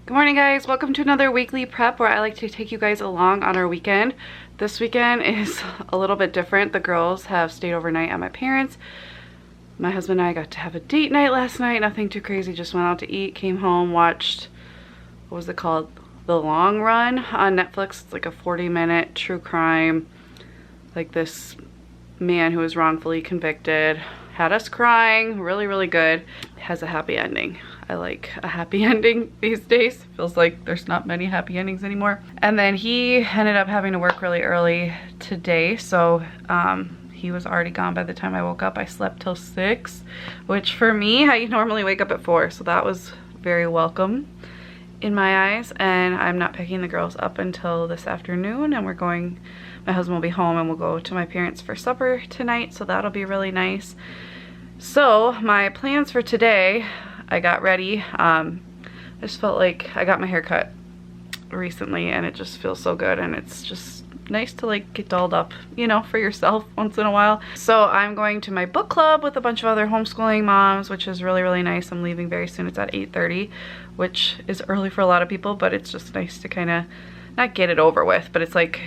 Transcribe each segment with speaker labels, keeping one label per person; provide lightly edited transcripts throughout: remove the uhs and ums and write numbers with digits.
Speaker 1: Good morning, guys. Welcome to another weekly prep where I like to take you guys along on our weekend. This weekend is a little bit different. The girls have stayed overnight at my parents'. My husband and I got to have a date night last night. Nothing too crazy, just went out to eat, came home, watched, what was it called? The Long Run on Netflix. It's like a 40-minute true crime. Like this man who was wrongfully convicted. Had us crying, really, really good. It has a happy ending. I like a happy ending these days. Feels like there's not many happy endings anymore. And then he ended up having to work really early today, so he was already gone by the time I woke up. I slept till 6, which for me, I normally wake up at 4, so that was very welcome in my eyes. And I'm not picking the girls up until this afternoon, and my husband will be home and we'll go to my parents for supper tonight, so that'll be really nice. So my plans for today, I got ready. I just felt like I got my hair cut recently and it just feels so good, and it's just nice to like get dolled up, you know, for yourself once in a while. So I'm going to my book club with a bunch of other homeschooling moms, which is really, really nice. I'm leaving very soon. It's at 8:30, which is early for a lot of people, but it's just nice to kind of not get it over with, but it's like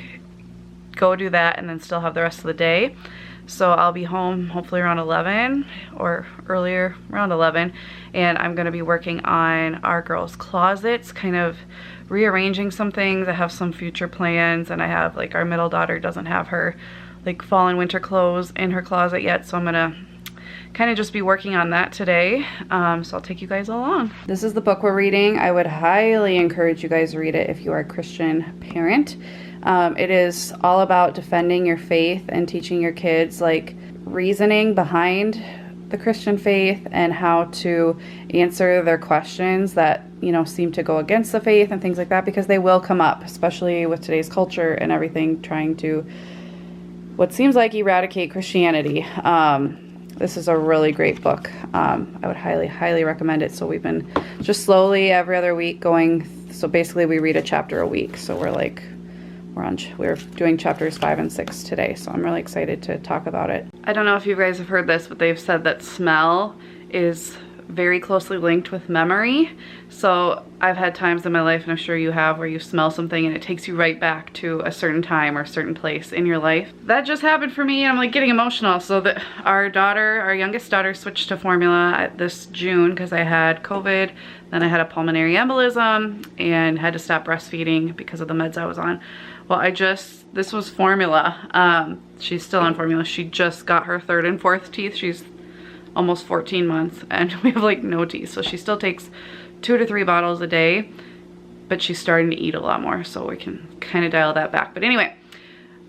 Speaker 1: go do that and then still have the rest of the day. So I'll be home hopefully around 11 or earlier, around 11, and I'm going to be working on our girls' closets, kind of rearranging some things. I have some future plans, and I have like our middle daughter doesn't have her like fall and winter clothes in her closet yet, so I'm going to kind of just be working on that today. So I'll take you guys along. This is the book we're reading. I would highly encourage you guys to read it if you are a Christian parent. It is all about defending your faith and teaching your kids like reasoning behind the Christian faith and how to answer their questions that, you know, seem to go against the faith and things like that, because they will come up, especially with today's culture and everything trying to what seems like eradicate Christianity. This is a really great book. I would highly, highly recommend it. So we've been just slowly every other week going. So basically we read a chapter a week. So we're doing chapters 5 and 6 today. So I'm really excited to talk about it. I don't know if you guys have heard this, but they've said that smell is very closely linked with memory. So I've had times in my life, and I'm sure you have, where you smell something and it takes you right back to a certain time or a certain place in your life. That just happened for me, and I'm like getting emotional. So that our youngest daughter switched to formula this June because I had COVID, then I had a pulmonary embolism and had to stop breastfeeding because of the meds I was on. Well, this was formula. She's still on formula. She just got her 3rd and 4th teeth. She's almost 14 months and we have like no teeth. So she still takes 2 to 3 bottles a day, but she's starting to eat a lot more. So we can kind of dial that back. But anyway,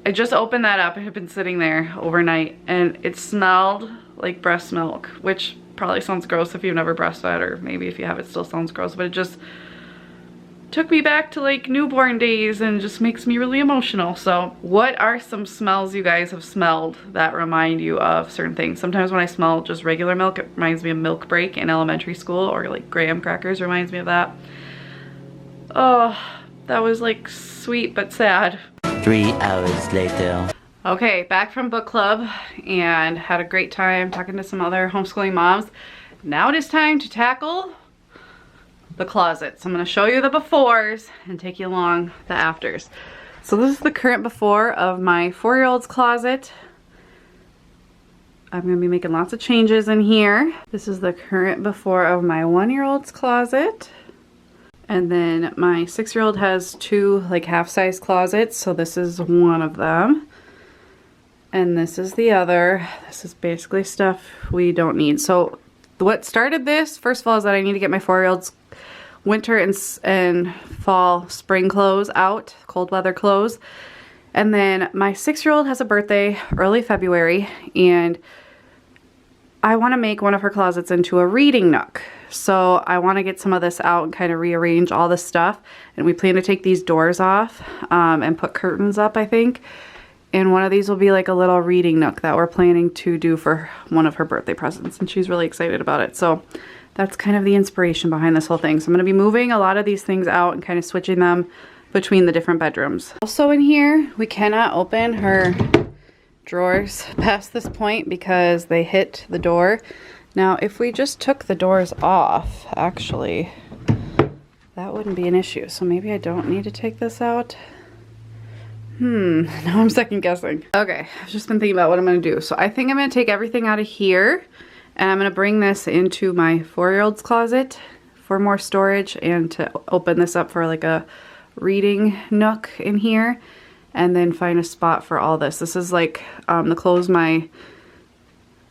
Speaker 1: I just opened that up. It had been sitting there overnight and it smelled like breast milk, which probably sounds gross if you've never breastfed, or maybe if you have, it still sounds gross, but it just took me back to like newborn days and just makes me really emotional. So what are some smells you guys have smelled that remind you of certain things? Sometimes when I smell just regular milk, it reminds me of milk break in elementary school, or like graham crackers reminds me of that. Oh, that was like sweet but sad.
Speaker 2: 3 hours later.
Speaker 1: Okay, back from book club and had a great time talking to some other homeschooling moms. Now it is time to tackle the closets. I'm going to show you the befores and take you along the afters. So this is the current before of my 4-year-old's closet. I'm going to be making lots of changes in here. This is the current before of my 1-year-old's closet. And then my 6-year-old has 2 like half-size closets, so this is one of them. And this is the other. This is basically stuff we don't need. So what started this, first of all, is that I need to get my 4-year-old's winter and fall spring clothes out, cold weather clothes. And then my 6-year-old has a birthday early February, and I want to make one of her closets into a reading nook. So I want to get some of this out and kind of rearrange all this stuff. And we plan to take these doors off and put curtains up, I think. And one of these will be like a little reading nook that we're planning to do for one of her birthday presents. And she's really excited about it. So that's kind of the inspiration behind this whole thing. So I'm going to be moving a lot of these things out and kind of switching them between the different bedrooms. Also in here, we cannot open her drawers past this point because they hit the door. Now, if we just took the doors off, actually, that wouldn't be an issue. So maybe I don't need to take this out. Now I'm second guessing. Okay, I've just been thinking about what I'm gonna do. So I think I'm gonna take everything out of here and I'm gonna bring this into my 4-year-old's closet for more storage and to open this up for like a reading nook in here, and then find a spot for all this. This is like the clothes my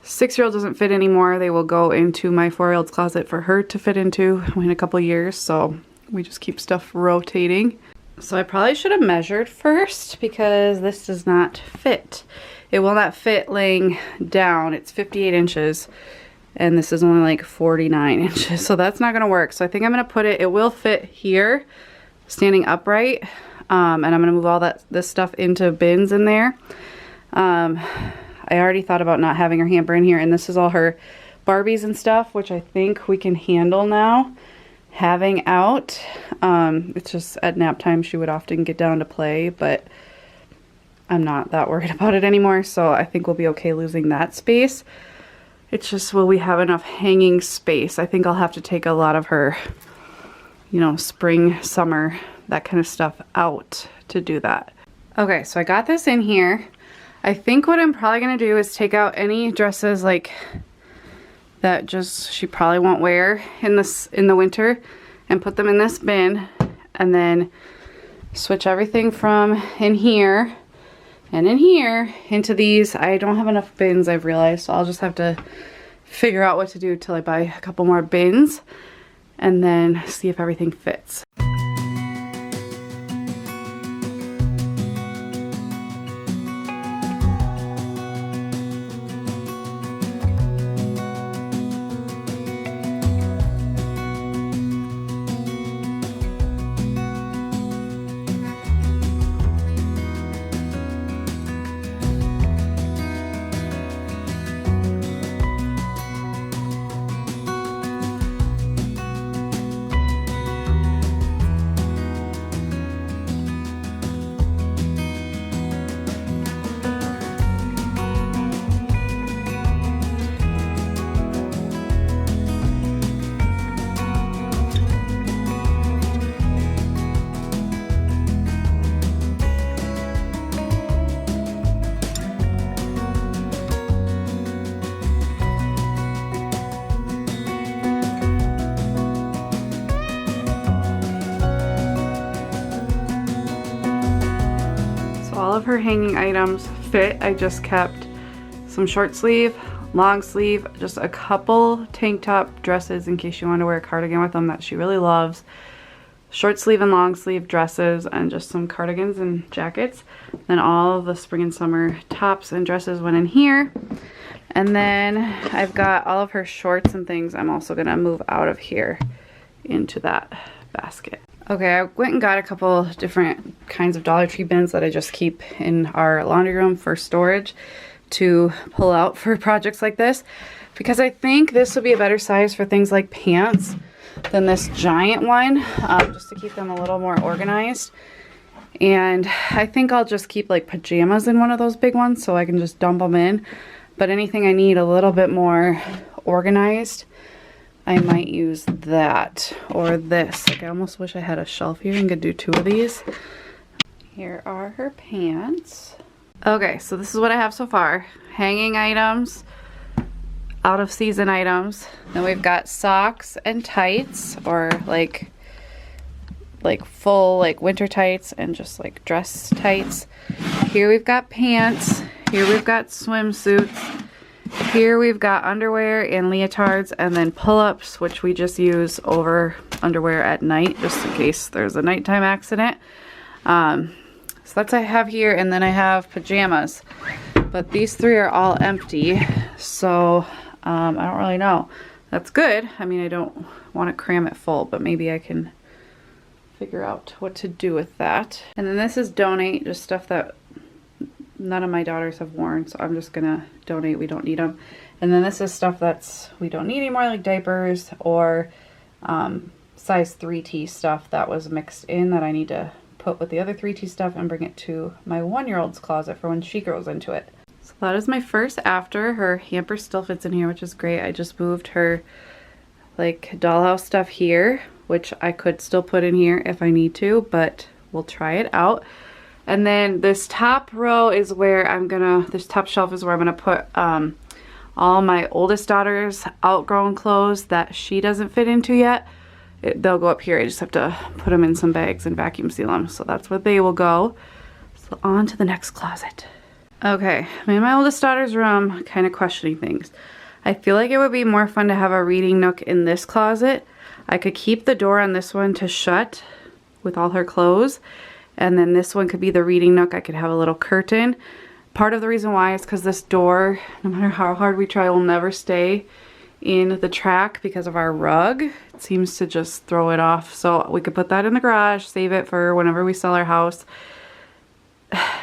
Speaker 1: 6-year-old doesn't fit anymore. They will go into my 4-year-old's closet for her to fit into in a couple years. So we just keep stuff rotating. So I probably should have measured first because this does not fit. It will not fit laying down. It's 58 inches and this is only like 49 inches. So that's not gonna work. So I think I'm gonna put it will fit here, standing upright. And I'm gonna move all this stuff into bins in there. I already thought about not having her hamper in here, and this is all her Barbies and stuff, which I think we can handle now having out. It's just at nap time she would often get down to play, but I'm not that worried about it anymore, so I think we'll be okay losing that space. It's just, will we have enough hanging space? I think I'll have to take a lot of her, you know, spring, summer, that kind of stuff out to do that. Okay, so I got this in here. I think what I'm probably gonna do is take out any dresses like that just she probably won't wear in the winter and put them in this bin, and then switch everything from in here and in here into these. I don't have enough bins, I've realized, so I'll just have to figure out what to do till I buy a couple more bins and then see if everything fits. All of her hanging items fit. I just kept some short sleeve, long sleeve, just a couple tank top dresses in case she wanted to wear a cardigan with them that she really loves. Short sleeve and long sleeve dresses, and just some cardigans and jackets. Then all of the spring and summer tops and dresses went in here. And then I've got all of her shorts and things I'm also gonna move out of here into that basket. Okay, I went and got a couple different kinds of Dollar Tree bins that I just keep in our laundry room for storage to pull out for projects like this, because I think this would be a better size for things like pants than this giant one, just to keep them a little more organized. And I think I'll just keep like pajamas in one of those big ones so I can just dump them in. But anything I need a little bit more organized, I might use that or this. Like, I almost wish I had a shelf here and could do 2 of these. Here are her pants. Okay, so this is what I have so far. Hanging items, out of season items. Then we've got socks and tights, or like full like winter tights and just like dress tights. Here we've got pants. Here we've got swimsuits. Here we've got underwear and leotards, and then pull-ups, which we just use over underwear at night just in case there's a nighttime accident. So that's what I have here, and then I have pajamas. But these 3 are all empty, so I don't really know. That's good. I mean, I don't want to cram it full, but maybe I can figure out what to do with that. And then this is donate, just stuff that none of my daughters have worn, so I'm just gonna donate. We don't need them. And then this is stuff that's we don't need anymore, like diapers or size 3T stuff that was mixed in that I need to put with the other 3T stuff and bring it to my 1-year-old's closet for when she grows into it. So that is my first after. Her hamper still fits in here, which is great. I just moved her like dollhouse stuff here, which I could still put in here if I need to, but we'll try it out. And then this top row is where this top shelf is where I'm gonna put all my oldest daughter's outgrown clothes that she doesn't fit into yet. They'll go up here. I just have to put them in some bags and vacuum seal them. So that's where they will go. So on to the next closet. Okay, I'm in my oldest daughter's room, kind of questioning things. I feel like it would be more fun to have a reading nook in this closet. I could keep the door on this one to shut with all her clothes. And then this one could be the reading nook. I could have a little curtain. Part of the reason why is because this door, no matter how hard we try, will never stay in the track because of our rug. It seems to just throw it off. So we could put that in the garage, save it for whenever we sell our house.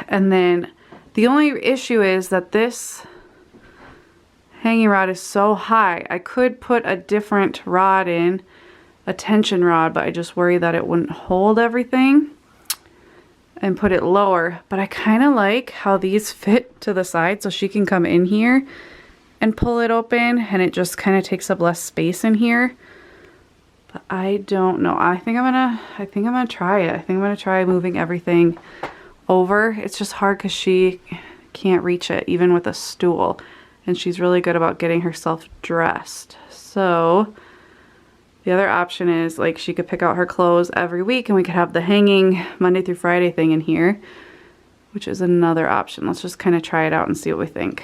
Speaker 1: And then the only issue is that this hanging rod is so high. I could put a different rod in, a tension rod, but I just worry that it wouldn't hold everything, and put it lower. But I kind of like how these fit to the side, so she can come in here and pull it open, and it just kind of takes up less space in here. But I don't know. I think I'm gonna try it. I think I'm gonna try moving everything over. It's just hard because she can't reach it even with a stool, and she's really good about getting herself dressed. So the other option is, like, she could pick out her clothes every week and we could have the hanging Monday through Friday thing in here, which is another option. Let's just kind of try it out and see what we think.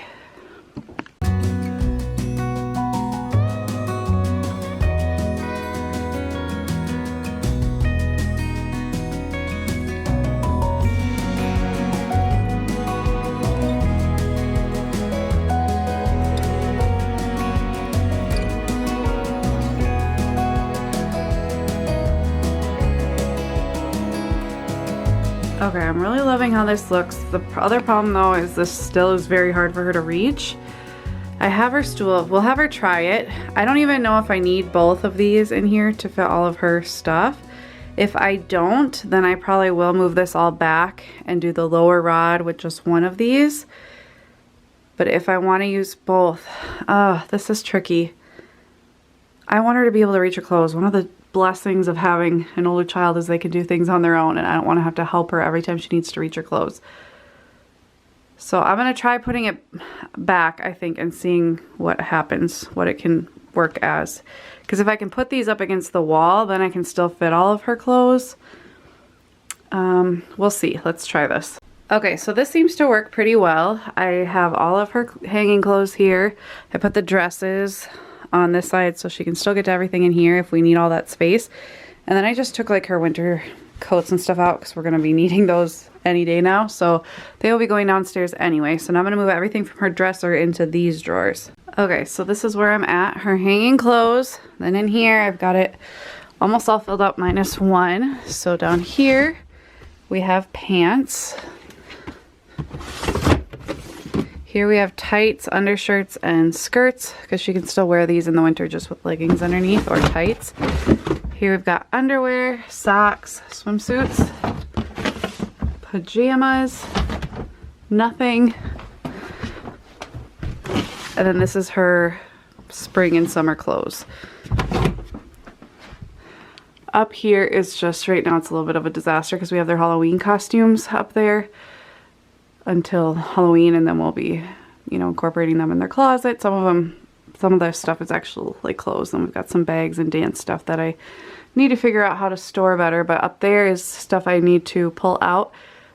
Speaker 1: Okay, I'm really loving how this looks. The other problem though is this still is very hard for her to reach. I have her stool. We'll have her try it. I don't even know if I need both of these in here to fit all of her stuff. If I don't, then I probably will move this all back and do the lower rod with just one of these. But if I want to use both, this is tricky. I want her to be able to reach her clothes. One of the blessings of having an older child is they can do things on their own, and I don't want to have to help her every time she needs to reach her clothes. So I'm going to try putting it back, I think, and seeing what happens, what it can work as. Because if I can put these up against the wall, then I can still fit all of her clothes. We'll see. Let's try this. Okay, so this seems to work pretty well. I have all of her hanging clothes here. I put the dresses on this side so she can still get to everything in here if we need all that space. And then I just took like her winter coats and stuff out because we're going to be needing those any day now. So they will be going downstairs anyway. So now I'm going to move everything from her dresser into these drawers. Okay, so this is where I'm at. Her hanging clothes. Then in here I've got it almost all filled up minus one. So down here we have pants. Here we have tights, undershirts, and skirts, because she can still wear these in the winter just with leggings underneath or tights. Here we've got underwear, socks, swimsuits, pajamas, nothing. And then this is her spring and summer clothes. Up here is just, right now it's a little bit of a disaster because we have their Halloween costumes up there until Halloween, and then we'll be, you know, incorporating them in their closet. Some of their stuff is actually like clothes, and we've got some bags and dance stuff that I need to figure out how to store better. But up there is stuff I need to pull out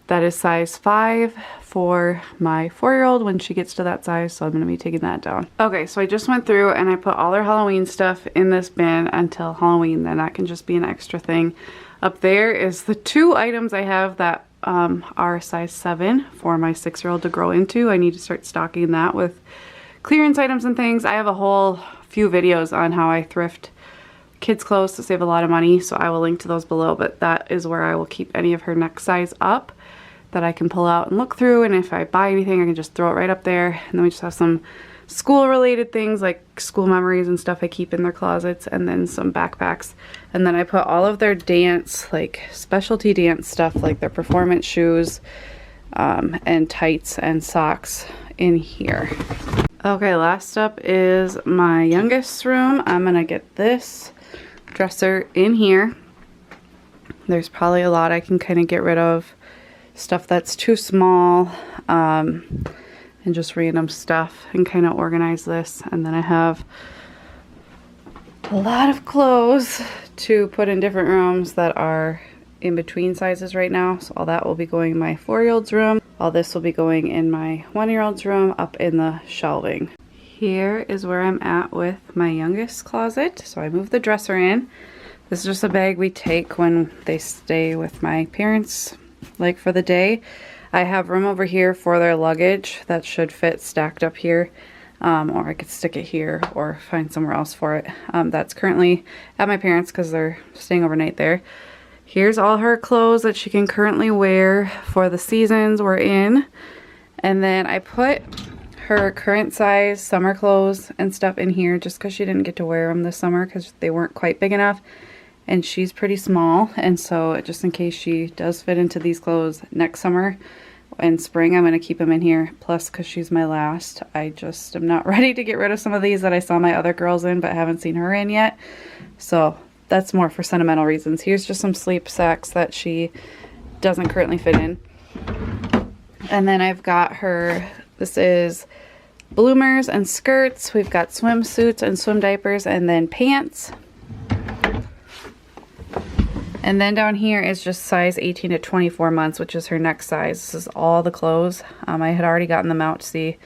Speaker 1: that is size 5 for my 4-year-old when she gets to that size, so I'm going to be taking that down. Okay, so I just went through and I put all their Halloween stuff in this bin until Halloween, then that can just be an extra thing. Up there is the 2 items I have that are size 7 for my 6-year-old to grow into. I need to start stocking that with clearance items and things. I have a whole few videos on how I thrift kids clothes to save a lot of money, so I will link to those below, but that is where I will keep any of her next size up that I can pull out and look through, and if I buy anything I can just throw it right up there. And then we just have some school related things like school memories and stuff I keep in their closets, and then some backpacks. And then I put all of their dance, like specialty dance stuff, like their performance shoes and tights and socks in here. Okay, last up is my youngest's room. I'm gonna get this dresser in here. There's probably a lot I can kind of get rid of. Stuff that's too small, and just random stuff, and kind of organize this. And then I have a lot of clothes to put in different rooms that are in between sizes right now. So all that will be going in my 4-year-old's room. All this will be going in my 1-year-old's room up in the shelving. Here is where I'm at with my youngest closet. So I moved the dresser in. This is just a bag we take when they stay with my parents, like for the day. I have room over here for their luggage that should fit stacked up here. Or I could stick it here or find somewhere else for it. That's currently at my parents' because they're staying overnight there. Here's all her clothes that she can currently wear for the seasons we're in. And then I put her current size summer clothes and stuff in here just because she didn't get to wear them this summer because they weren't quite big enough. And she's pretty small. And so just in case she does fit into these clothes next summer and spring, I'm going to keep them in here. Plus, because she's my last, I just am not ready to get rid of some of these that I saw my other girls in but haven't seen her in yet. So that's more for sentimental reasons. Here's just some sleep sacks that she doesn't currently fit in. And then I've got her, this is bloomers and skirts. We've got swimsuits and swim diapers and then pants. And then down here is just size 18 to 24 months, which is her next size. This is all the clothes. I had already gotten them out to see,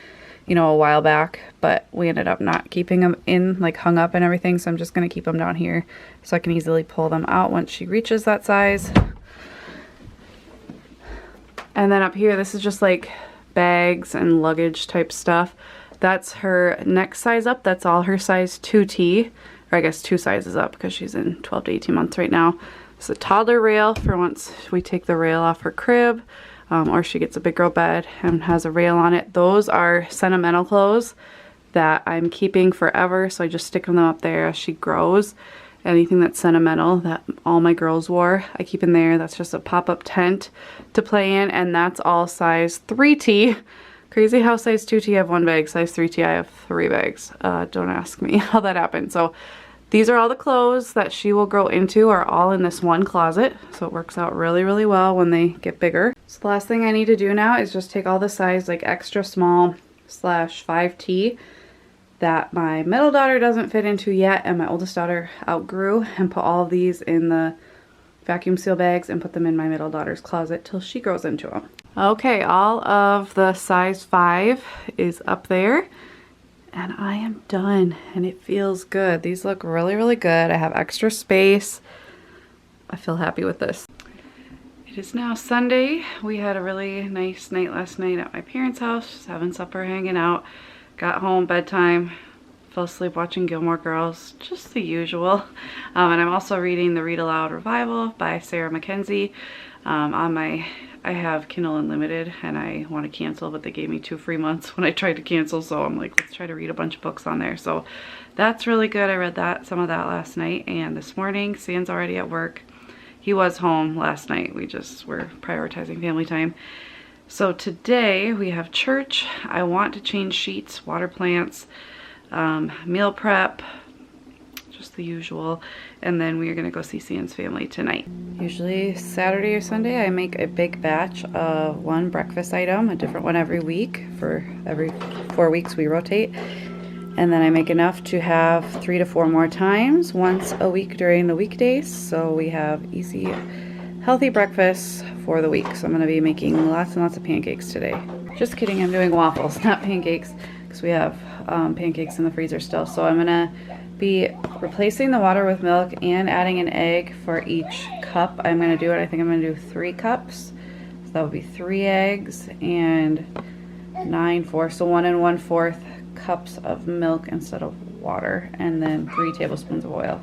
Speaker 1: you know, a while back, but we ended up not keeping them in, like hung up and everything. So I'm just going to keep them down here so I can easily pull them out once she reaches that size. And then up here, this is just like bags and luggage type stuff. That's her next size up. That's all her size 2T, or I guess 2 sizes up because she's in 12 to 18 months right now. It's a toddler rail for once we take the rail off her crib, or she gets a big girl bed and has a rail on it. Those are sentimental clothes that I'm keeping forever, so I just stick them up there as she grows. Anything that's sentimental that all my girls wore, I keep in there. That's just a pop-up tent to play in, and that's all size 3T. Crazy how size 2T I have 1 bag, size 3T I have 3 bags. Don't ask me how that happened. So these are all the clothes that she will grow into, are all in this one closet. So it works out really, really well when they get bigger. So the last thing I need to do now is just take all the size like extra small / 5T that my middle daughter doesn't fit into yet and my oldest daughter outgrew, and put all of these in the vacuum seal bags and put them in my middle daughter's closet till she grows into them. Okay, all of the size 5 is up there. And I am done, and it feels good. These look really, really good. I have extra space. I feel happy with this. It is now Sunday. We had a really nice night last night at my parents' house, just having supper, hanging out. Got home, bedtime, fell asleep watching Gilmore Girls, just the usual. And I'm also reading the Read Aloud Revival by Sarah Mackenzie I have Kindle Unlimited, and I want to cancel, but they gave me 2 free months when I tried to cancel, so I'm like, let's try to read a bunch of books on there. So that's really good. I read some of that last night, and this morning, Sam's already at work. He was home last night. We just were prioritizing family time. So today we have church. I want to change sheets, water plants, meal prep, just the usual, and then we are going to go see Sam's family tonight. Usually Saturday or Sunday I make a big batch of 1 breakfast item, a different one every week. For every 4 weeks we rotate, and then I make enough to have 3 to 4 more times once a week during the weekdays, so we have easy healthy breakfast for the week. So I'm going to be making lots and lots of pancakes today. Just kidding, I'm doing waffles, not pancakes, because we have pancakes in the freezer still. So I'm going to be replacing the water with milk and adding an egg for each cup I'm going to do it. I think I'm going to do 3 cups. So that would be 3 eggs and 9 4, so 1 1/4 cups of milk instead of water, and then 3 tablespoons of oil.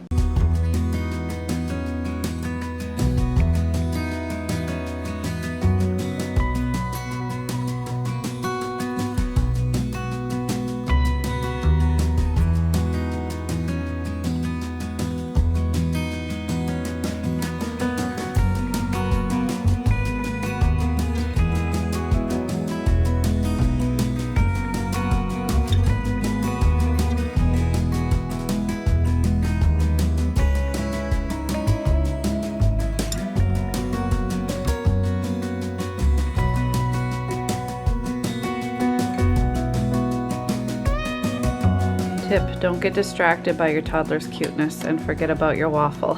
Speaker 1: Tip, don't get distracted by your toddler's cuteness and forget about your waffle.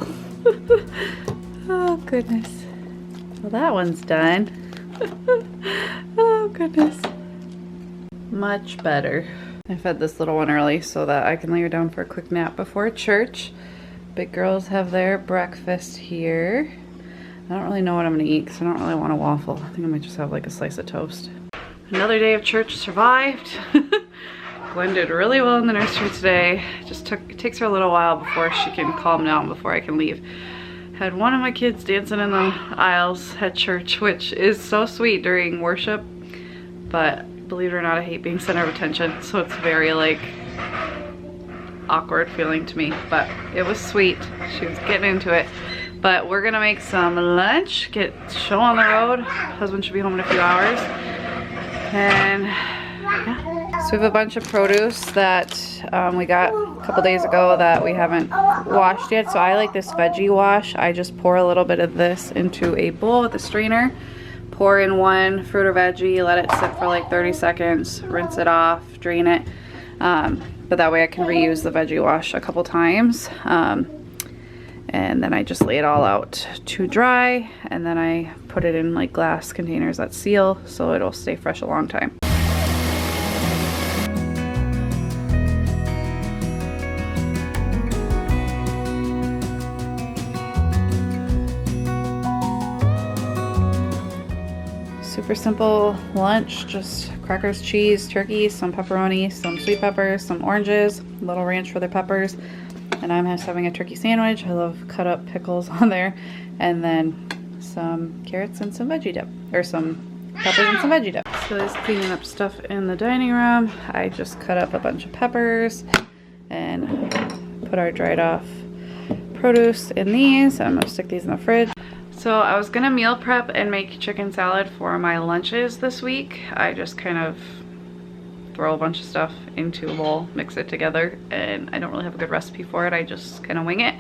Speaker 1: Oh goodness. Well, that one's done. Oh goodness. Much better. I fed this little one early so that I can lay her down for a quick nap before church. Big girls have their breakfast here. I don't really know what I'm gonna eat because I don't really want a waffle. I think I might just have like a slice of toast. Another day of church survived. Gwen did really well in the nursery today. It takes her a little while before she can calm down before I can leave. Had one of my kids dancing in the aisles at church, which is so sweet during worship, but believe it or not, I hate being center of attention, so it's very like awkward feeling to me, but it was sweet. She was getting into it. But we're gonna make some lunch, get show on the road. Husband should be home in a few hours. And yeah. So we have a bunch of produce that we got a couple days ago that we haven't washed yet. So I like this veggie wash. I just pour a little bit of this into a bowl with a strainer. Pour in one fruit or veggie, let it sit for like 30 seconds, rinse it off, drain it. But that way I can reuse the veggie wash a couple times. And then I just lay it all out to dry, and then I put it in like glass containers that seal so it'll stay fresh a long time. Super simple lunch, just crackers, cheese, turkey, some pepperoni, some sweet peppers, some oranges, a little ranch for the peppers. And I'm just having a turkey sandwich. I love cut up pickles on there. And then some carrots and some veggie dip. Or some peppers and some veggie dip. So just cleaning up stuff in the dining room. I just cut up a bunch of peppers and put our dried off produce in these. I'm gonna stick these in the fridge. So I was gonna meal prep and make chicken salad for my lunches this week. I just kind of throw a bunch of stuff into a bowl, mix it together, and I don't really have a good recipe for it. I just kind of wing it.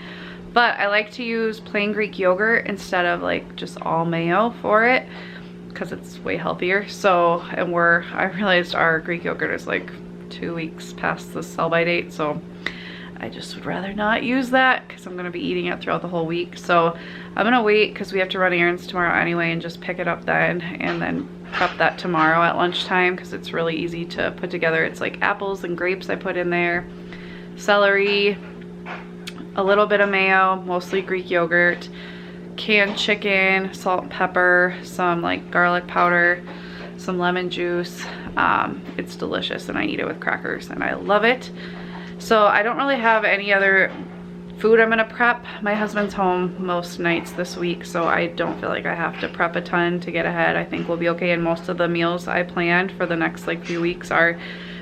Speaker 1: But I like to use plain Greek yogurt instead of like just all mayo for it because it's way healthier. So, and I realized our Greek yogurt is like 2 weeks past the sell-by date, so I just would rather not use that because I'm gonna be eating it throughout the whole week. So I'm gonna wait because we have to run errands tomorrow anyway and just pick it up then, and then prep that tomorrow at lunchtime because it's really easy to put together. It's like apples and grapes I put in there, celery, a little bit of mayo, mostly Greek yogurt, canned chicken, salt and pepper, some like garlic powder, some lemon juice. It's delicious and I eat it with crackers and I love it. So I don't really have any other food I'm gonna prep. My husband's home most nights this week, so I don't feel like I have to prep a ton to get ahead. I think we'll be okay, and most of the meals I planned for the next like few weeks are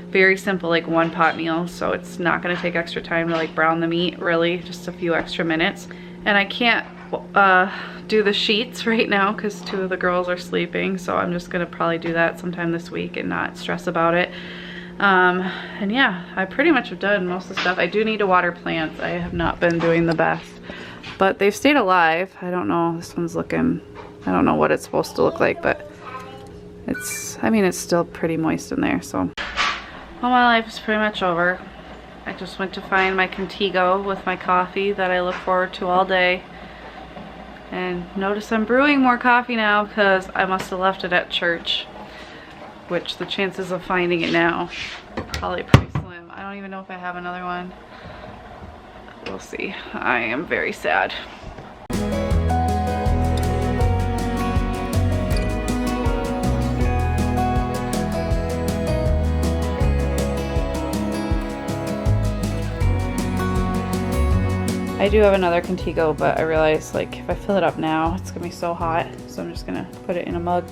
Speaker 1: very simple, like one pot meals, so it's not gonna take extra time to like brown the meat, really, just a few extra minutes. And I can't do the sheets right now because 2 of the girls are sleeping, so I'm just gonna probably do that sometime this week and not stress about it. And yeah, I pretty much have done most of the stuff. I do need to water plants. I have not been doing the best, but they've stayed alive. I don't know, this one's looking, I don't know what it's supposed to look like, but I mean, it's still pretty moist in there, so. Well, my life is pretty much over. I just went to find my Contigo with my coffee that I look forward to all day. And notice I'm brewing more coffee now because I must have left it at church, which the chances of finding it now are probably pretty slim. I don't even know if I have another one. We'll see. I am very sad. I do have another Contigo, but I realized like if I fill it up now, it's gonna be so hot. So I'm just gonna put it in a mug.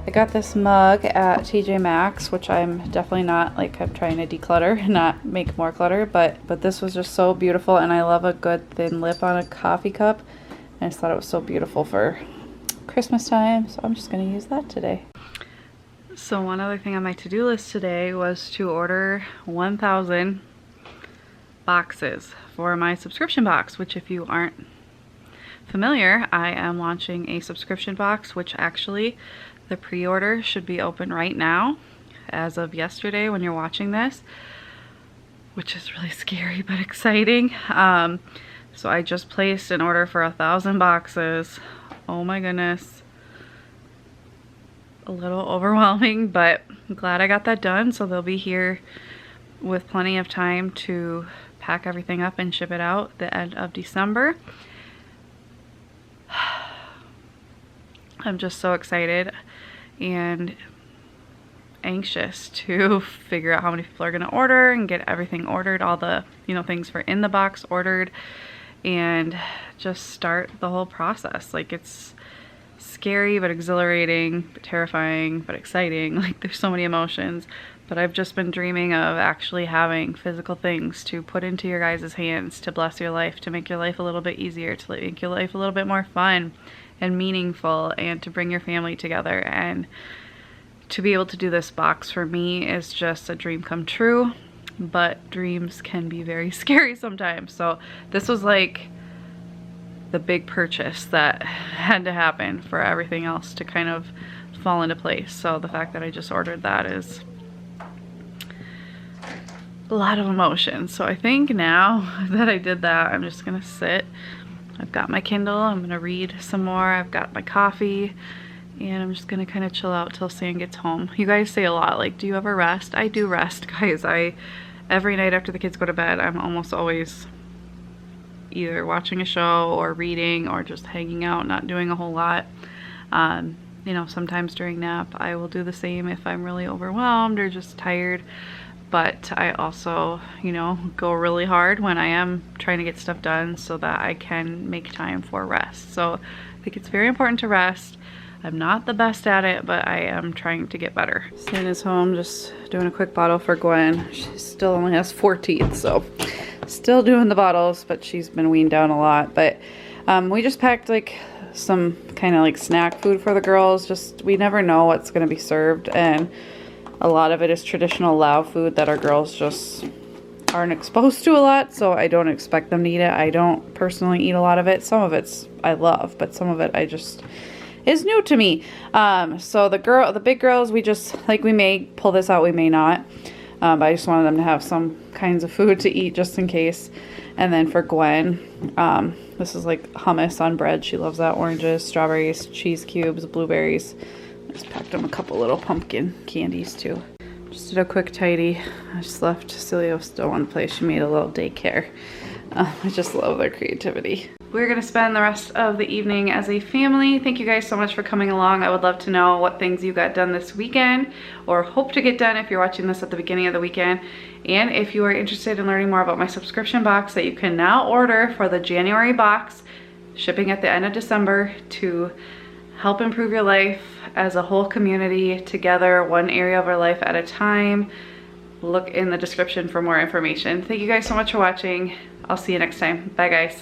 Speaker 1: I got this mug at TJ Maxx, which I'm definitely not, like, I'm trying to declutter and not make more clutter, but this was just so beautiful, and I love a good thin lip on a coffee cup. I just thought it was so beautiful for Christmas time, so I'm just gonna use that today. So one other thing on my to-do list today was to order 1,000 boxes for my subscription box, which if you aren't familiar, I am launching a subscription box, which actually the pre-order should be open right now as of yesterday when you're watching this. which is really scary but exciting. So I just placed an order for 1,000 boxes. Oh my goodness. A little overwhelming, but I'm glad I got that done. So they'll be here with plenty of time to pack everything up and ship it out the end of December. I'm just so excited and anxious to figure out how many people are going to order and get everything ordered, all the, you know, things for in the box ordered, and just start the whole process. Like, it's scary but exhilarating, but terrifying but exciting. Like, there's so many emotions, but I've just been dreaming of actually having physical things to put into your guys' hands to bless your life, to make your life a little bit easier, to make your life a little bit more fun and meaningful, and to bring your family together. And to be able to do this box for me is just a dream come true, but dreams can be very scary sometimes. So this was like the big purchase that had to happen for everything else to kind of fall into place. So the fact that I just ordered that is a lot of emotion. So I think now that I did that, I'm just gonna sit. I've got my Kindle, I'm gonna read some more, I've got my coffee, and I'm just gonna kind of chill out till Sam gets home. You guys say a lot, like, do you ever rest? I do rest, guys. Every night after the kids go to bed, I'm almost always either watching a show or reading or just hanging out, not doing a whole lot. You know, sometimes during nap, I will do the same if I'm really overwhelmed or just tired. But I also, you know, go really hard when I am trying to get stuff done so that I can make time for rest. So I think it's very important to rest. I'm not the best at it, but I am trying to get better. Sin is home, just doing a quick bottle for Gwen. She still only has 4 teeth, so still doing the bottles, but she's been weaned down a lot. But we just packed like some kind of like snack food for the girls. Just, we never know what's gonna be served, and a lot of it is traditional Lao food that our girls just aren't exposed to a lot, so I don't expect them to eat it. I don't personally eat a lot of it. Some of it's I love, but some of it I just is new to me. So the big girls, we just, like, we may pull this out, we may not. But I just wanted them to have some kinds of food to eat just in case. And then for Gwen, this is like hummus on bread. She loves that. Oranges, strawberries, cheese cubes, blueberries. Just packed them a couple little pumpkin candies too. Just did a quick tidy. I just left Celia still one place. She made a little daycare. I just love their creativity. We're gonna spend the rest of the evening as a family. Thank you guys so much for coming along. I would love to know what things you got done this weekend or hope to get done if you're watching this at the beginning of the weekend. And if you are interested in learning more about my subscription box that you can now order for the January box, shipping at the end of December, to help improve your life as a whole community together, one area of our life at a time, look in the description for more information. Thank you guys so much for watching. I'll see you next time. Bye guys.